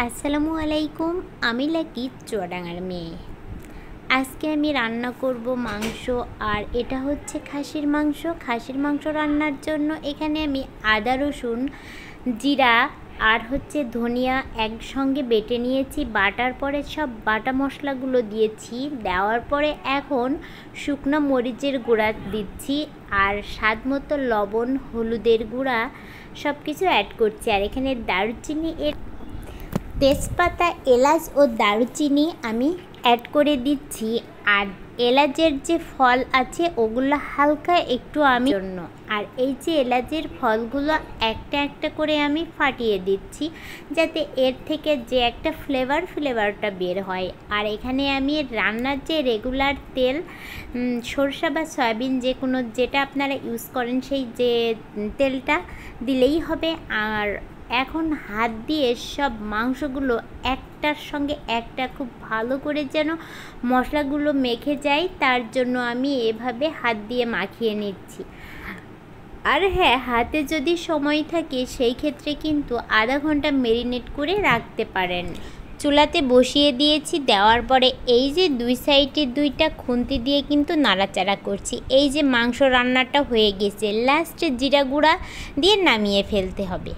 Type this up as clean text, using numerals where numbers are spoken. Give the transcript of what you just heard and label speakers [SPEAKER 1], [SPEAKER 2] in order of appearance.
[SPEAKER 1] আসসালামু আলাইকুম। আমি লাকি চুয়াডাঙ্গার মেয়ে। আজকে আমি রান্না করব মাংস, আর এটা হচ্ছে খাসির মাংস। খাসির মাংস রান্নার জন্য এখানে আমি আদা রসুন জিরা আর হচ্ছে ধনিয়া একসঙ্গে বেটে নিয়েছি। বাটার পরে সব বাটা মশলাগুলো দিয়েছি। দেওয়ার পরে এখন শুকনো মরিচের গুঁড়া দিচ্ছি, আর স্বাদ মতো লবণ, হলুদের গুঁড়া সব কিছু অ্যাড করছি। আর এখানে দারুচিনি, তেজপাতা, এলাচ ও দারুচিনি আমি অ্যাড করে দিচ্ছি। আর এলাচের যে ফল আছে ওগুলো হালকা একটু আমি জন্য, আর এই যে এলাচের ফলগুলো একটা একটা করে আমি ফাটিয়ে দিচ্ছি, যাতে এর থেকে যে একটা ফ্লেভারটা বের হয়। আর এখানে আমি রান্নার যে রেগুলার তেল, সরষা বা সয়াবিন যে কোনো যেটা আপনারা ইউজ করেন সেই যে তেলটা দিলেই হবে। আর এখন হাত দিয়ে সব মাংসগুলো একটার সঙ্গে একটা খুব ভালো করে যেন মশলাগুলো মেখে যায়, তার জন্য আমি এভাবে হাত দিয়ে মাখিয়ে নিচ্ছি। আর হ্যাঁ, হাতে যদি সময় থাকে সেই ক্ষেত্রে কিন্তু আধা ঘন্টা মেরিনেট করে রাখতে পারেন। চুলাতে বসিয়ে দিয়েছি। দেওয়ার পরে এই যে দুই সাইডে দুইটা খুন্তি দিয়ে কিন্তু নাড়াচাড়া করছি। এই যে মাংস রান্নাটা হয়ে গেছে, লাস্টে জিরা গুঁড়া দিয়ে নামিয়ে ফেলতে হবে।